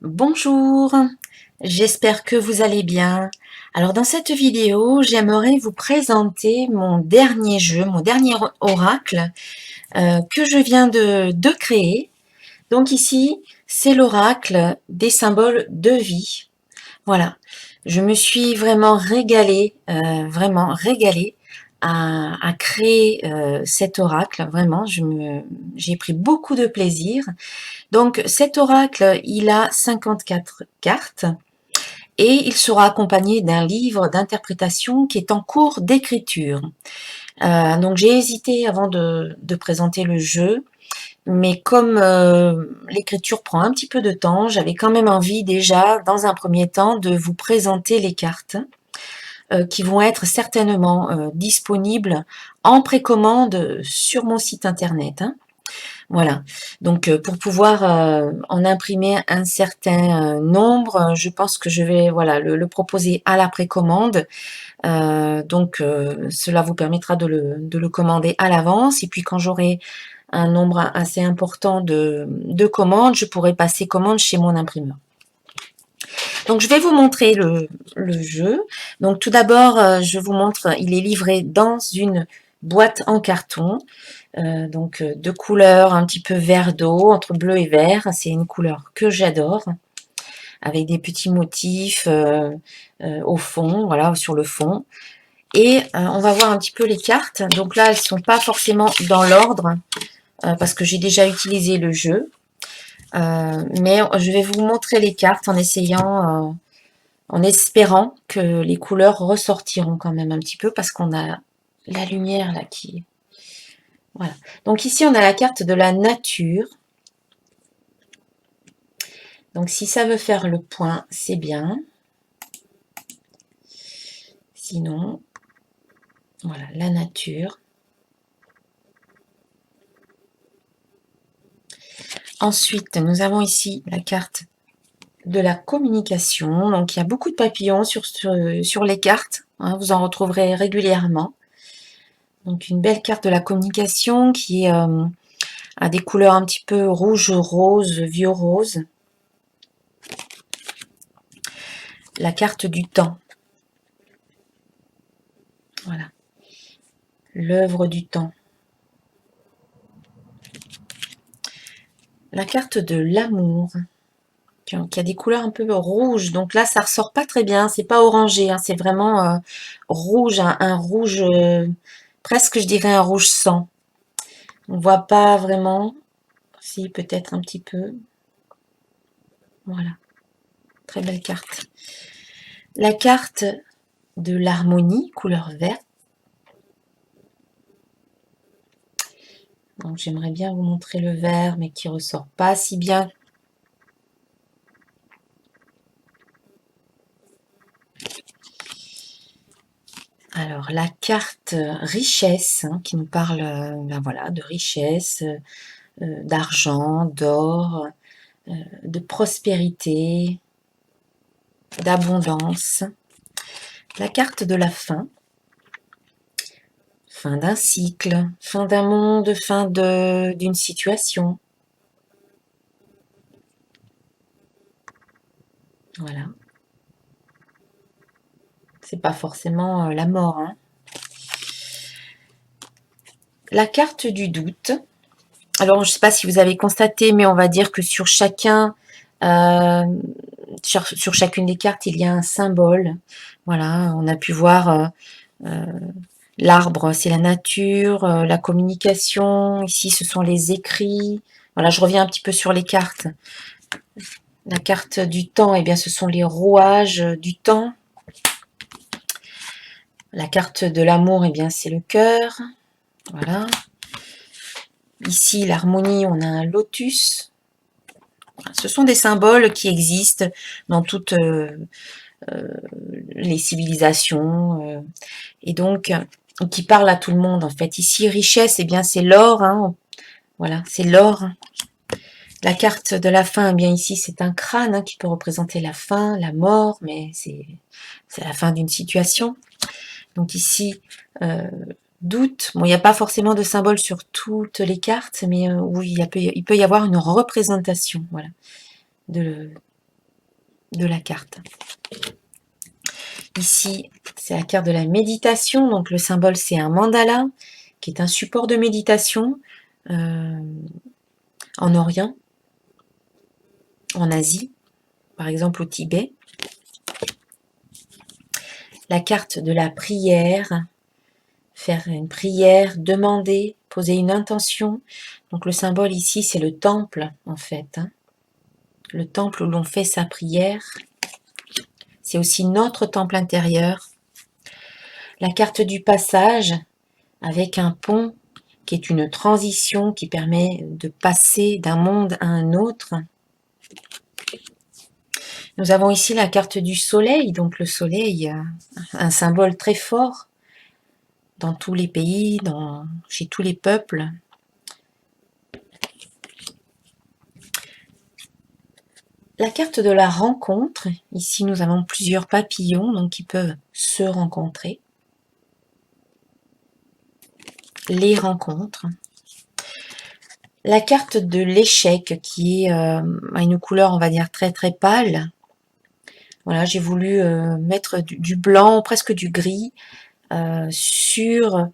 Bonjour, j'espère que vous allez bien. Alors dans cette vidéo, j'aimerais vous présenter mon dernier jeu, mon dernier oracle que je viens de créer. Donc ici, c'est l'oracle des symboles de vie. Voilà, je me suis vraiment régalée à créer cet oracle. Vraiment, j'ai pris beaucoup de plaisir. Donc cet oracle, il a 54 cartes et il sera accompagné d'un livre d'interprétation qui est en cours d'écriture. Donc j'ai hésité avant de présenter le jeu, mais comme l'écriture prend un petit peu de temps, j'avais quand même envie déjà, dans un premier temps, de vous présenter les cartes qui vont être certainement disponibles en précommande sur mon site internet, hein. Voilà, donc pour pouvoir en imprimer un certain nombre, je pense que je vais voilà, le proposer à la précommande. Donc cela vous permettra de le commander à l'avance et puis quand j'aurai un nombre assez important de commandes, je pourrai passer commande chez mon imprimeur. Donc je vais vous montrer le jeu. Donc tout d'abord, je vous montre, il est livré dans une boîte en carton. Donc de couleurs un petit peu vert d'eau, entre bleu et vert. C'est une couleur que j'adore, avec des petits motifs au fond, voilà, sur le fond. Et on va voir un petit peu les cartes. Donc là, elles sont pas forcément dans l'ordre, parce que j'ai déjà utilisé le jeu. Mais je vais vous montrer les cartes en essayant, en espérant que les couleurs ressortiront quand même un petit peu, parce qu'on a la lumière là qui... Voilà. Donc ici, on a la carte de la nature. Donc si ça veut faire le point, c'est bien. Sinon, voilà, la nature. Ensuite, nous avons ici la carte de la communication. Donc il y a beaucoup de papillons sur les cartes, hein, vous en retrouverez régulièrement. Donc une belle carte de la communication qui a des couleurs un petit peu rouge, rose, vieux-rose. La carte du temps. Voilà. L'œuvre du temps. La carte de l'amour, qui a des couleurs un peu rouges. Donc là, ça ressort pas très bien. C'est pas orangé, hein, c'est vraiment rouge, un rouge, presque je dirais un rouge sang. On voit pas vraiment. Si, peut-être un petit peu. Voilà. Très belle carte. La carte de l'harmonie, couleur verte. Donc j'aimerais bien vous montrer le vert, mais qui ressort pas si bien. Alors la carte richesse, hein, qui nous parle ben voilà, de richesse, d'argent, d'or, de prospérité, d'abondance. La carte de la fin. Fin d'un cycle, fin d'un monde, fin d'une situation. Voilà. C'est pas forcément la mort, hein. La carte du doute. Alors, je ne sais pas si vous avez constaté, mais on va dire que sur sur chacune des cartes, il y a un symbole. Voilà, on a pu voir l'arbre, c'est la nature, la communication. Ici, ce sont les écrits. Voilà, je reviens un petit peu sur les cartes. La carte du temps, eh bien, ce sont les rouages du temps. La carte de l'amour, eh bien, c'est le cœur. Voilà. Ici, l'harmonie, on a un lotus. Ce sont des symboles qui existent dans toutes les civilisations et donc qui parlent à tout le monde en fait. Ici, richesse, eh bien, c'est l'or. Hein. Voilà, c'est l'or. La carte de la fin, eh bien ici, c'est un crâne hein, qui peut représenter la fin, la mort, mais c'est la fin d'une situation. Donc ici, doute. Bon, il n'y a pas forcément de symbole sur toutes les cartes, mais oui, il peut y avoir une représentation, voilà, de la carte. Ici, c'est la carte de la méditation. Donc le symbole, c'est un mandala, qui est un support de méditation en Orient, en Asie, par exemple au Tibet. La carte de la prière, faire une prière, demander, poser une intention. Donc le symbole ici, c'est le temple en fait. Le temple où l'on fait sa prière. C'est aussi notre temple intérieur. La carte du passage, avec un pont qui est une transition qui permet de passer d'un monde à un autre. Nous avons ici la carte du soleil, donc le soleil, un symbole très fort dans tous les pays, chez tous les peuples. La carte de la rencontre, ici nous avons plusieurs papillons donc qui peuvent se rencontrer. Les rencontres. La carte de l'échec qui est à une couleur on va dire très très pâle. Voilà, j'ai voulu mettre du blanc, presque du gris, sur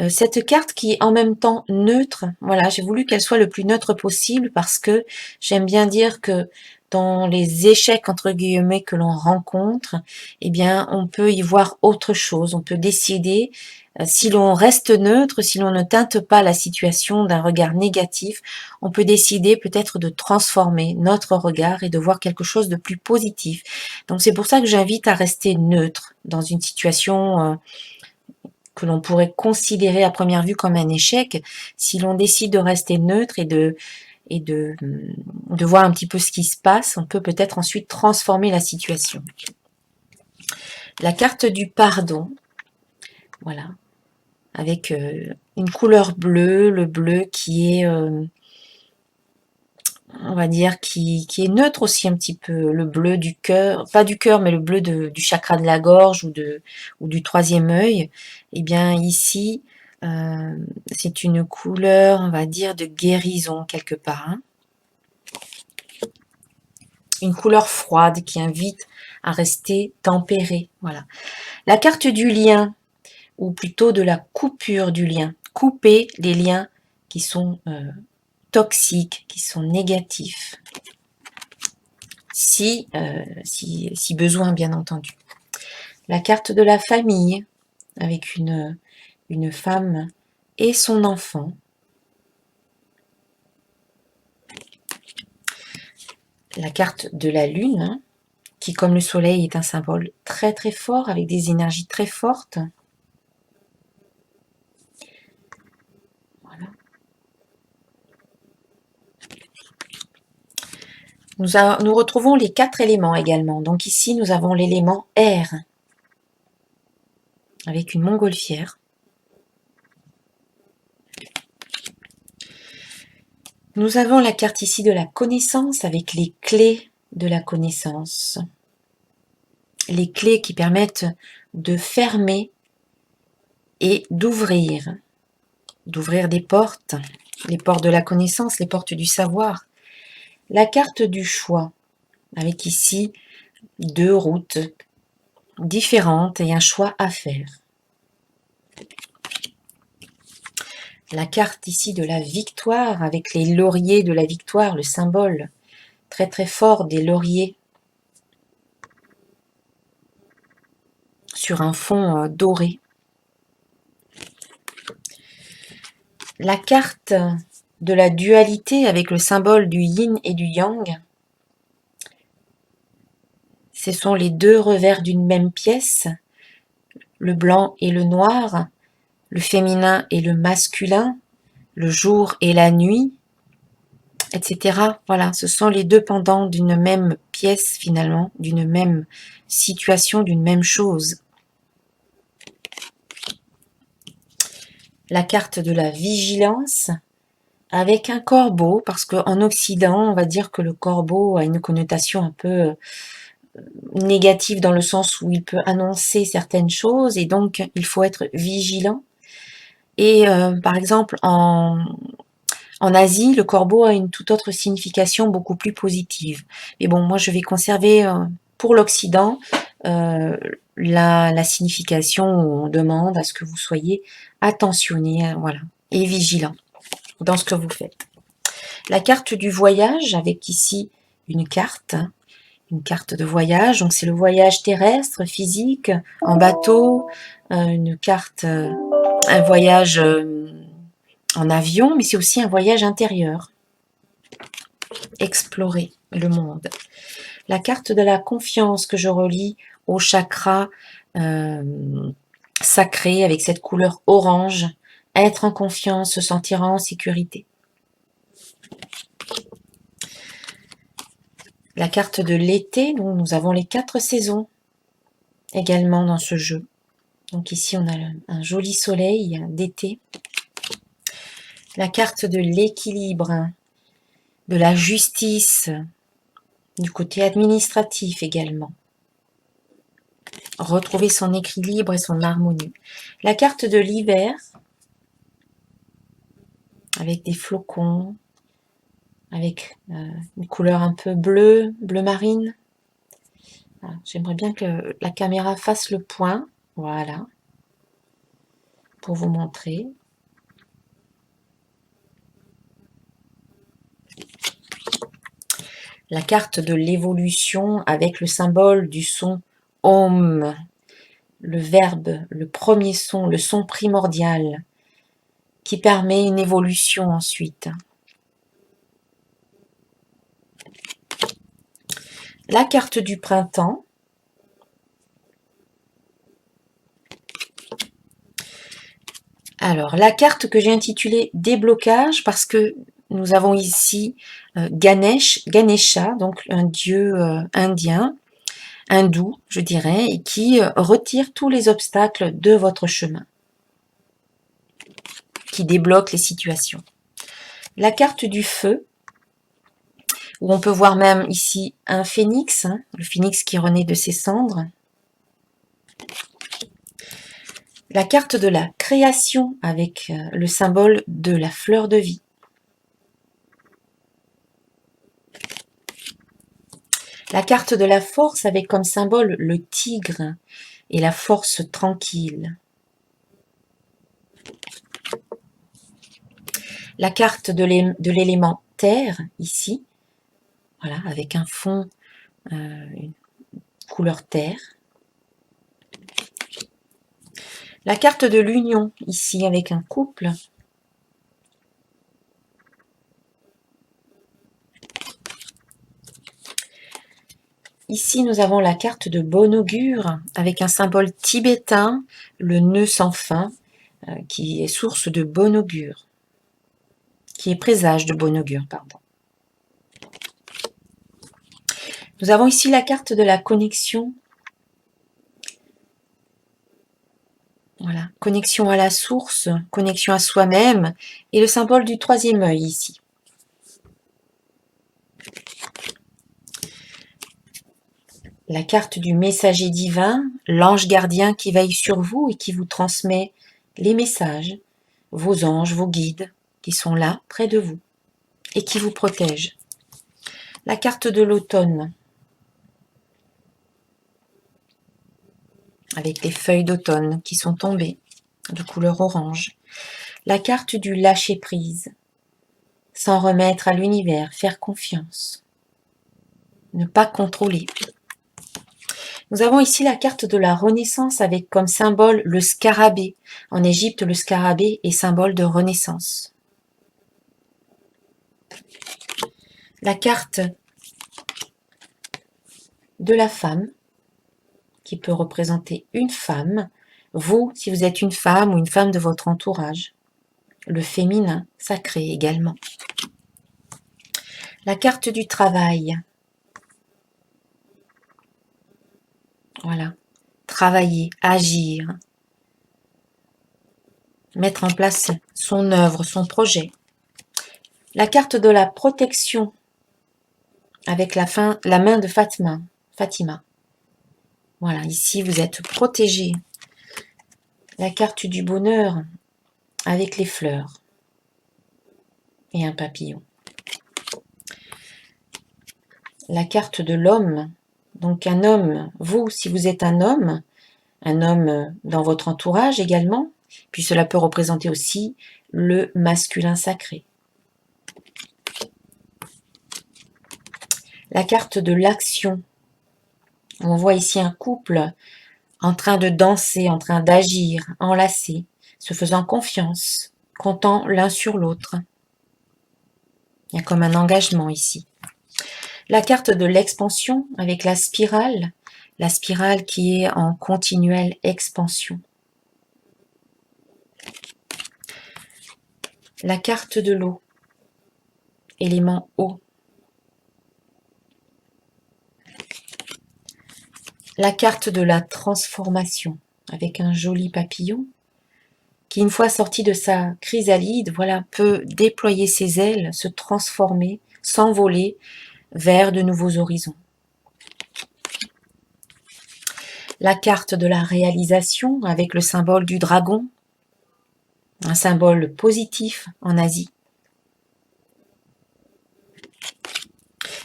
cette carte qui est en même temps neutre. Voilà, j'ai voulu qu'elle soit le plus neutre possible parce que j'aime bien dire que dans les échecs entre guillemets que l'on rencontre, eh bien on peut y voir autre chose, on peut décider si l'on reste neutre, si l'on ne teinte pas la situation d'un regard négatif, on peut décider peut-être de transformer notre regard et de voir quelque chose de plus positif. Donc c'est pour ça que j'invite à rester neutre dans une situation que l'on pourrait considérer à première vue comme un échec. Si l'on décide de rester neutre et de voir un petit peu ce qui se passe, on peut peut-être ensuite transformer la situation. La carte du pardon, voilà, avec une couleur bleue, le bleu qui est, on va dire, qui est neutre aussi un petit peu, le bleu du cœur, pas du cœur, mais le bleu du chakra de la gorge ou du troisième œil. Et bien ici, c'est une couleur, on va dire, de guérison quelque part. Hein. Une couleur froide qui invite à rester tempéré. Voilà. La carte du lien, ou plutôt de la coupure du lien. Couper les liens qui sont toxiques, qui sont négatifs. Si besoin, bien entendu. La carte de la famille, avec une femme et son enfant. La carte de la lune, hein, qui comme le soleil est un symbole très très fort, avec des énergies très fortes. Voilà. Nous retrouvons les 4 éléments également. Donc ici, nous avons l'élément air, avec une montgolfière. Nous avons la carte ici de la connaissance, avec les clés de la connaissance. Les clés qui permettent de fermer et d'ouvrir des portes, les portes de la connaissance, les portes du savoir. La carte du choix, avec ici 2 routes différentes et un choix à faire. La carte ici de la victoire, avec les lauriers de la victoire, le symbole très très fort des lauriers sur un fond doré. La carte de la dualité avec le symbole du yin et du yang. Ce sont les 2 revers d'une même pièce, le blanc et le noir, le féminin et le masculin, le jour et la nuit, etc. Voilà, ce sont les 2 pendants d'une même pièce finalement, d'une même situation, d'une même chose. La carte de la vigilance avec un corbeau, parce qu'en Occident, on va dire que le corbeau a une connotation un peu négative dans le sens où il peut annoncer certaines choses et donc il faut être vigilant. Et par exemple, en Asie, le corbeau a une toute autre signification beaucoup plus positive. Mais bon, moi je vais conserver pour l'Occident, la signification, on demande à ce que vous soyez attentionné, voilà, et vigilant dans ce que vous faites. La carte du voyage, avec ici une carte de voyage. Donc c'est le voyage terrestre, physique, en bateau, une carte, un voyage en avion, mais c'est aussi un voyage intérieur. Explorer le monde. La carte de la confiance que je relie au chakra sacré avec cette couleur orange. Être en confiance, se sentir en sécurité. La carte de l'été, donc nous avons les 4 saisons également dans ce jeu. Donc ici on a un joli soleil d'été. La carte de l'équilibre, de la justice, du côté administratif également. Retrouver son équilibre et son harmonie. La carte de l'hiver, avec des flocons, avec une couleur un peu bleu marine. J'aimerais bien que la caméra fasse le point, voilà, pour vous montrer. La carte de l'évolution avec le symbole du son Om, le verbe, le premier son, le son primordial, qui permet une évolution ensuite. La carte du printemps. Alors, la carte que j'ai intitulée Déblocage, parce que nous avons ici Ganesha, donc un dieu indien, hindou, je dirais, et qui retire tous les obstacles de votre chemin, qui débloque les situations. La carte du feu, où on peut voir même ici un phénix, le phénix qui renaît de ses cendres. La carte de la création avec le symbole de la fleur de vie. La carte de la force avec comme symbole le tigre et la force tranquille. La carte de l'élément terre, ici, voilà, avec un fond, une couleur terre. La carte de l'union, ici, avec un couple. Ici, nous avons la carte de bon augure, avec un symbole tibétain, le nœud sans fin, qui est source de bon augure, qui est présage de bon augure, pardon. Nous avons ici la carte de la connexion. Voilà, connexion à la source, connexion à soi-même, et le symbole du troisième œil ici. La carte du messager divin, l'ange gardien qui veille sur vous et qui vous transmet les messages, vos anges, vos guides, qui sont là, près de vous, et qui vous protègent. La carte de l'automne, avec les feuilles d'automne qui sont tombées, de couleur orange. La carte du lâcher-prise, s'en remettre à l'univers, faire confiance, ne pas contrôler. Nous avons ici la carte de la Renaissance avec comme symbole le scarabée. En Égypte, le scarabée est symbole de renaissance. La carte de la femme, qui peut représenter une femme, vous, si vous êtes une femme ou une femme de votre entourage. Le féminin sacré également. La carte du travail. Voilà. Travailler, agir. Mettre en place son œuvre, son projet. La carte de la protection avec la main de Fatima. Voilà, ici vous êtes protégé. La carte du bonheur avec les fleurs et un papillon. La carte de l'homme, Donc un homme, vous, si vous êtes un homme dans votre entourage également, puis cela peut représenter aussi le masculin sacré. La carte de l'action. On voit ici un couple en train de danser, en train d'agir, enlacés, se faisant confiance, comptant l'un sur l'autre. Il y a comme un engagement ici. La carte de l'expansion avec la spirale qui est en continuelle expansion. La carte de l'eau, élément eau. La carte de la transformation avec un joli papillon qui, une fois sorti de sa chrysalide, voilà, peut déployer ses ailes, se transformer, s'envoler vers de nouveaux horizons. La carte de la réalisation avec le symbole du dragon, un symbole positif en Asie.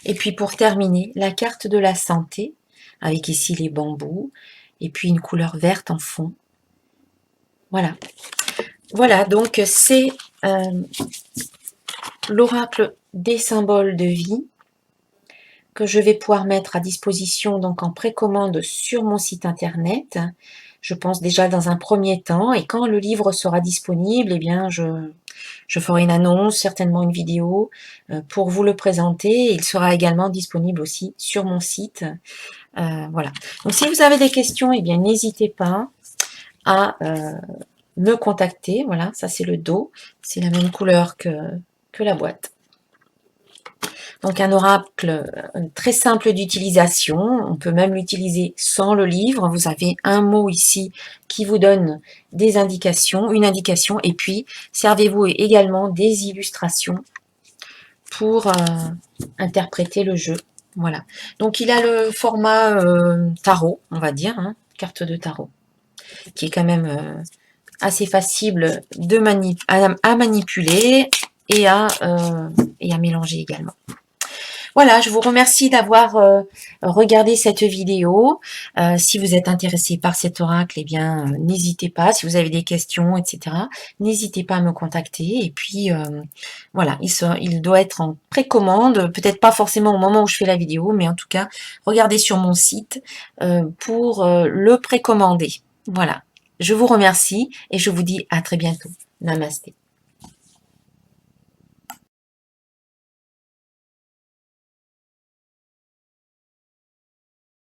Et puis pour terminer, la carte de la santé, avec ici les bambous, et puis une couleur verte en fond. Voilà. Voilà, donc c'est l'oracle des symboles de vie que je vais pouvoir mettre à disposition donc en précommande sur mon site internet. Je pense déjà dans un premier temps, et quand le livre sera disponible, eh bien je ferai une annonce, certainement une vidéo pour vous le présenter. Il sera également disponible aussi sur mon site. Voilà. Donc si vous avez des questions, eh bien n'hésitez pas à me contacter. Voilà, ça c'est le dos, c'est la même couleur que la boîte. Donc un oracle très simple d'utilisation, on peut même l'utiliser sans le livre. Vous avez un mot ici qui vous donne des indications, une indication, et puis servez-vous également des illustrations pour interpréter le jeu. Voilà. Donc il a le format tarot, on va dire, hein, carte de tarot, qui est quand même assez facile à manipuler et à mélanger également. Voilà, je vous remercie d'avoir regardé cette vidéo. Si vous êtes intéressé par cet oracle, eh bien, n'hésitez pas. Si vous avez des questions, etc., n'hésitez pas à me contacter. Et puis, voilà, il doit être en précommande. Peut-être pas forcément au moment où je fais la vidéo, mais en tout cas, regardez sur mon site pour le précommander. Voilà, je vous remercie et je vous dis à très bientôt. Namasté.